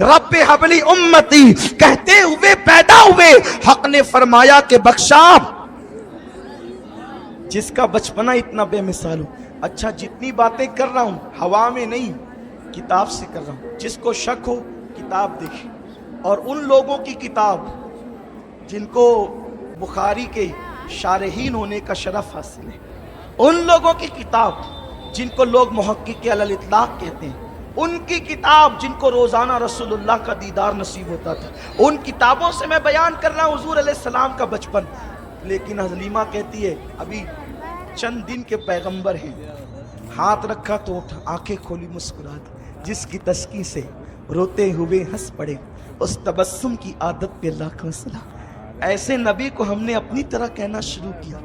رب حبلی امتی کہتے ہوئے پیدا ہوئے، حق نے فرمایا کہ بخشا جس کا بچپنا اتنا بے مثال ہو۔ اچھا جتنی باتیں کر رہا ہوں ہوا میں نہیں، کتاب سے کر رہا ہوں، جس کو شک ہو کتاب دیکھیں، اور ان لوگوں کی کتاب جن کو بخاری کے شارحین ہونے کا شرف حاصل ہے، ان لوگوں کی کتاب جن کو لوگ محقق علی الاطلاق کہتے ہیں، ان کی کتاب جن کو روزانہ رسول اللہ کا دیدار نصیب ہوتا تھا، ان کتابوں سے میں بیان کر رہا ہوں حضور علیہ السلام کا بچپن۔ لیکن حلیمہ کہتی ہے ابھی چند دن کے پیغمبر ہیں، ہاتھ رکھا تو اٹھا، آنکھیں کھولی مسکرات، جس کی تسکی سے روتے ہوئے ہنس پڑے، اس تبسم کی عادت پہ لاکھوں سلام۔ ایسے نبی کو ہم نے اپنی طرح کہنا شروع کیا،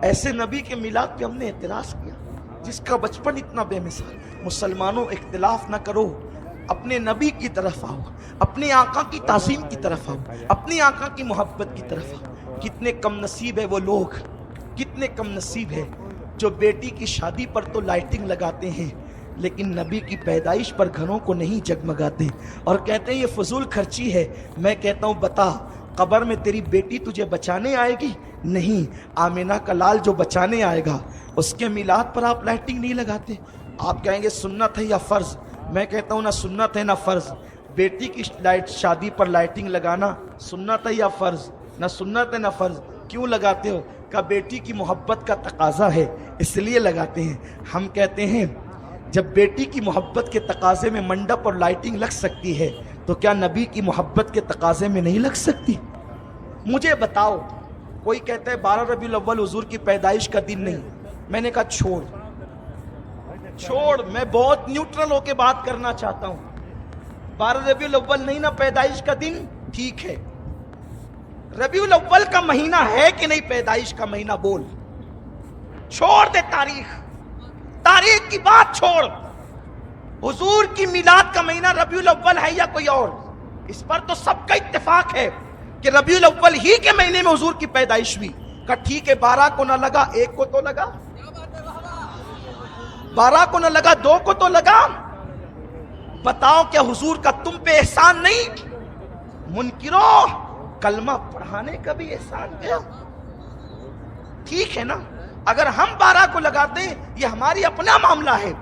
ایسے نبی کے میلاد پہ ہم نے اعتراض کیا جس کا بچپن اتنا بے مثال۔ مسلمانوں اختلاف نہ کرو، اپنے نبی کی طرف آؤ، اپنے آقا کی تعظیم کی طرف آؤ، اپنے آقا کی محبت کی طرف آؤ۔ کتنے کم نصیب ہے وہ لوگ، کتنے کم نصیب ہے جو بیٹی کی شادی پر تو لائٹنگ لگاتے ہیں لیکن نبی کی پیدائش پر گھروں کو نہیں جگمگاتے، اور کہتے ہیں یہ فضول خرچی ہے۔ میں کہتا ہوں بتا، قبر میں تیری بیٹی تجھے بچانے آئے گی؟ نہیں، آمینہ کا لال جو بچانے آئے گا اس کے میلاد پر آپ لائٹنگ نہیں لگاتے۔ آپ کہیں گے سنت ہے یا فرض؟ میں کہتا ہوں نہ سنت ہے نہ فرض۔ بیٹی کی شادی پر لائٹنگ لگانا سنت ہے یا فرض؟ نہ سنت ہے نہ فرض۔ کیوں لگاتے ہو؟ کہ بیٹی کی محبت کا تقاضا ہے اس لیے لگاتے ہیں۔ ہم کہتے ہیں جب بیٹی کی محبت کے تقاضے میں منڈپ اور لائٹنگ لگ سکتی ہے تو کیا نبی کی محبت کے تقاضے میں نہیں لگ سکتی؟ مجھے بتاؤ، کوئی کہتا ہے 12 ربیع الاول حضور کی پیدائش کا دن نہیں، میں نے کہا چھوڑ، میں بہت نیوٹرل ہو کے بات کرنا چاہتا ہوں۔ 12 ربیع الاول نہیں نا پیدائش کا دن، ٹھیک ہے، ربیع الاول کا مہینہ ہے کہ نہیں پیدائش کا مہینہ؟ بول، چھوڑ دے تاریخ کی بات چھوڑ، حضور کی میلاد کا مہینہ ربیع الاول ہے یا کوئی اور؟ اس پر تو سب کا اتفاق ہے کہ ربیع الاول ہی کے مہینے میں حضور کی پیدائش ہوئی۔ کہ ٹھیک ہے 12 کو نہ لگا، 1 کو تو لگا، 12 کو نہ لگا 2 کو تو لگا۔ بتاؤ کیا حضور کا تم پہ احسان نہیں؟ منکروں، کلمہ پڑھانے کا بھی احسان گیا؟ ٹھیک ہے نا، اگر ہم 12 کو لگاتے ہیں یہ ہماری اپنا معاملہ ہے،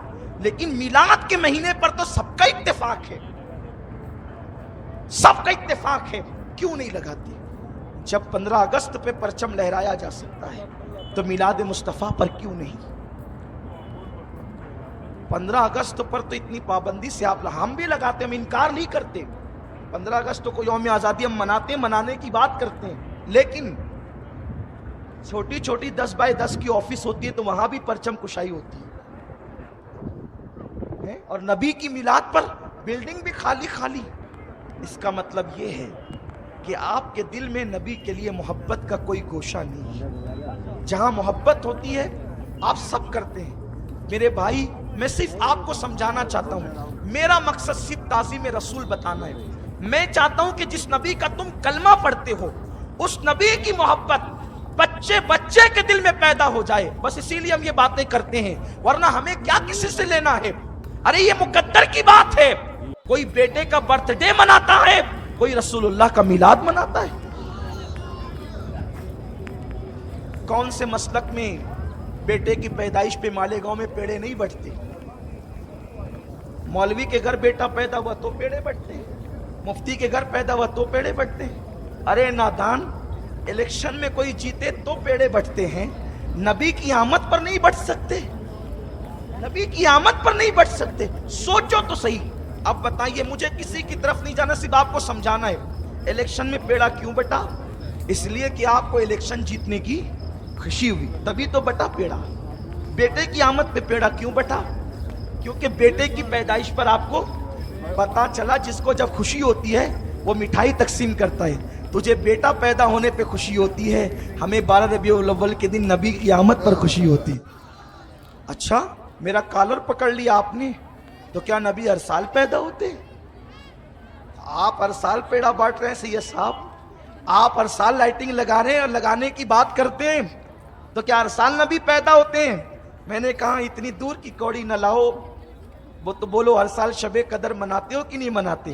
لیکن میلاد کے مہینے پر تو سب کا اتفاق ہے، سب کا اتفاق ہے، کیوں نہیں لگاتے؟ جب 15 اگست پہ پرچم لہرایا جا سکتا ہے تو میلاد مصطفیٰ پر کیوں نہیں؟ 15 اگست پر تو اتنی پابندی سے ہم بھی لگاتے، ہم انکار نہیں کرتے، 15 اگست کو یوم آزادی ہم مناتے ہیں، منانے کی بات کرتے ہیں، لیکن چھوٹی چھوٹی 10 بائی 10 کی آفس ہوتی ہے تو وہاں بھی پرچم کشائی ہوتی ہے، اور نبی کی میلاد پر بلڈنگ بھی خالی خالی۔ اس کا مطلب یہ ہے کہ آپ کے دل میں نبی کے لیے محبت کا کوئی گوشہ نہیں۔ جہاں محبت ہوتی ہے آپ سب کرتے ہیں۔ میرے بھائی، میں صرف آپ کو سمجھانا چاہتا ہوں، میرا مقصد صرف تعظیم رسول بتانا ہے۔ میں چاہتا ہوں کہ جس نبی کا تم کلمہ پڑھتے ہو اس نبی کی محبت بچے کے دل میں پیدا ہو جائے، بس اسی لیے ہم یہ باتیں کرتے ہیں، ورنہ ہمیں کیا کسی سے لینا ہے؟ ارے یہ مقدر کی بات ہے، کوئی بیٹے کا برتھ ڈے مناتا ہے، کوئی رسول اللہ کا میلاد مناتا ہے۔ کون سے مسلک میں بیٹے کی پیدائش پہ مالیگاؤں میں پیڑے نہیں بٹتے؟ مولوی کے گھر بیٹا پیدا ہوا تو پیڑے بٹتے ہیں، مفتی کے گھر پیدا ہوا تو پیڑے بٹتے ہیں۔ ارے نادان، الیکشن میں کوئی جیتے تو پیڑے بٹتے ہیں، نبی کی آمد پر نہیں بٹ سکتے، نبی کی آمد پر نہیں بٹ سکتے؟ سوچو تو صحیح۔ اب بتائیے، مجھے کسی کی طرف نہیں جانا، صرف آپ کو سمجھانا ہے، الیکشن میں پیڑا کیوں بٹا؟ اس لیے کہ آپ کو الیکشن جیتنے کی خوشی ہوئی، تبھی تو بٹا پیڑا۔ بیٹے کی آمد پہ پیڑا کیوں بٹا؟ کیونکہ بیٹے کی پیدائش پر آپ کو پتا چلا جس کو جب خوشی ہوتی ہے وہ مٹھائی تقسیم کرتا ہے۔ تجھے بیٹا پیدا ہونے پہ خوشی ہوتی ہے، ہمیں 12 ربیع الاول کے دن نبی کی آمد پر خوشی ہوتی۔ اچھا، میرا کالر پکڑ لیا آپ نے، تو کیا نبی ہر سال پیدا ہوتے؟ آپ ہر سال پیڑا بانٹ رہے ہیں سید صاحب، آپ ہر سال لائٹنگ لگا رہے ہیں اور لگانے کی بات کرتے ہیں، تو کیا ہر سال نبی پیدا ہوتے ہیں؟ میں نے کہا اتنی دور کی کوڑی نہ لاؤ، وہ تو بولو ہر سال شب قدر مناتے ہو کہ نہیں مناتے؟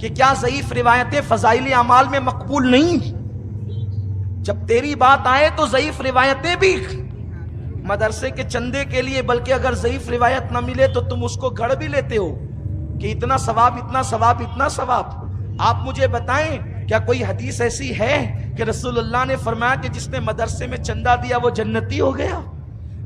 کہ کیا ضعیف روایتیں فضائل اعمال میں مقبول نہیں؟ جب تیری بات آئے تو ضعیف روایتیں بھی مدرسے کے چندے کے لیے، بلکہ اگر ضعیف روایت نہ ملے تو تم اس کو گھڑ بھی لیتے ہو کہ اتنا ثواب اتنا ثواب اتنا ثواب۔ آپ مجھے بتائیں کیا کوئی حدیث ایسی ہے کہ رسول اللہ نے فرمایا کہ جس نے مدرسے میں چندہ دیا وہ جنتی ہو گیا؟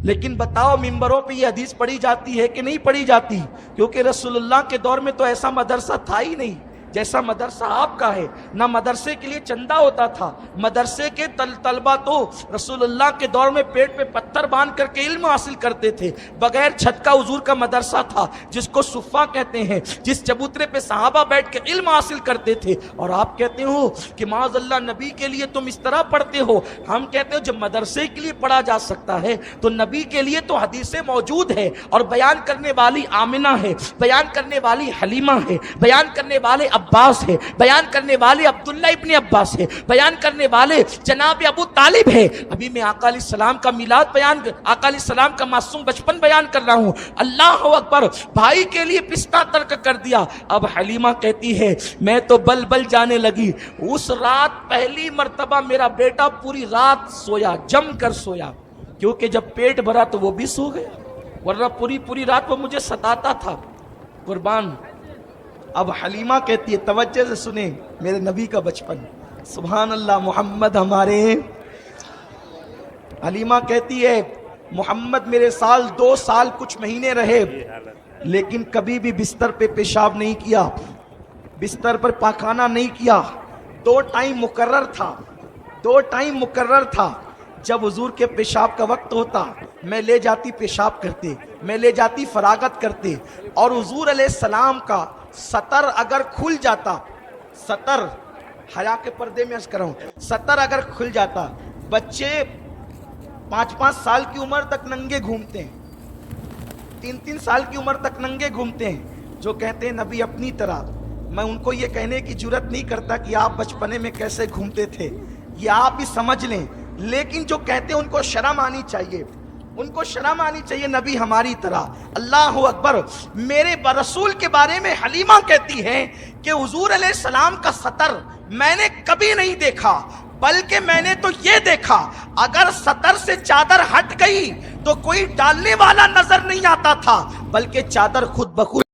لیکن بتاؤ ممبروں پہ یہ حدیث پڑھی جاتی ہے کہ نہیں پڑھی جاتی؟ کیونکہ رسول اللہ کے دور میں تو ایسا مدرسہ تھا ہی نہیں جیسا مدرسہ آپ کا ہے۔ نہ مدرسے کے لیے چندہ ہوتا تھا، مدرسے کے طلبہ تو رسول اللہ کے دور میں پیٹ پہ پتھر باندھ کر کے علم حاصل کرتے تھے۔ بغیر چھت کا حضور کا مدرسہ تھا جس کو صفہ کہتے ہیں، جس چبوترے پہ صحابہ بیٹھ کے علم حاصل کرتے تھے۔ اور آپ کہتے ہو کہ معاذ اللہ نبی کے لیے تم اس طرح پڑھتے ہو۔ ہم کہتے ہو جب مدرسے کے لیے پڑھا جا سکتا ہے تو نبی کے لیے تو حدیثیں موجود ہے، اور بیان کرنے والی آمنہ ہے، بیان کرنے والی حلیمہ ہے، بیان کرنے والے عباس ہے، بیان کرنے والے عبداللہ ابن عباس ہے، بیان کرنے والے جناب ابو طالب ہے۔ ابھی میں آقا علیہ السلام کا میلاد بیان، آقا علیہ السلام کا معصوم بچپن بیان کر رہا ہوں۔ اللہ اکبر، بھائی کے لیے پستہ ترک کر دیا۔ اب حلیمہ کہتی ہے میں تو بل بل جانے لگی۔ اس رات پہلی مرتبہ میرا بیٹا پوری رات سویا، جم کر سویا، کیونکہ جب پیٹ بھرا تو وہ بھی سو گیا، ورنہ پوری رات وہ مجھے ستاتا تھا۔ قربان۔ اب حلیمہ کہتی ہے، توجہ سے سنیں میرے نبی کا بچپن، سبحان اللہ، محمد ہمارے۔ حلیمہ کہتی ہے محمد میرے سال 2 سال کچھ مہینے رہے، لیکن کبھی بھی بستر پہ پیشاب نہیں کیا، بستر پر پاخانہ نہیں کیا۔ 2 ٹائم مقرر تھا، 2 ٹائم مقرر تھا۔ جب حضور کے پیشاب کا وقت ہوتا میں لے جاتی پیشاب کرتے، میں لے جاتی فراغت کرتے، اور حضور علیہ السلام کا سطر اگر کھل جاتا، سطر حیا کے پردے میں عرض کر رہا ہوں، سطر اگر کھل جاتا، بچے 5-5 سال کی عمر تک ننگے گھومتے ہیں، 3-3 سال کی عمر تک ننگے گھومتے ہیں، جو کہتے ہیں نبی اپنی طرح۔ میں ان کو یہ کہنے کی جرت نہیں کرتا کہ آپ بچپنے میں کیسے گھومتے تھے، یہ آپ بھی سمجھ لیں، لیکن جو کہتے ہیں ان کو شرم آنی چاہیے، ان کو شرم آنی چاہیے نبی ہماری طرح۔ اللہ اکبر۔ میرے رسول کے بارے میں حلیمہ کہتی ہے کہ حضور علیہ السلام کا سطر میں نے کبھی نہیں دیکھا، بلکہ میں نے تو یہ دیکھا اگر سطر سے چادر ہٹ گئی تو کوئی ڈالنے والا نظر نہیں آتا تھا، بلکہ چادر خود بخود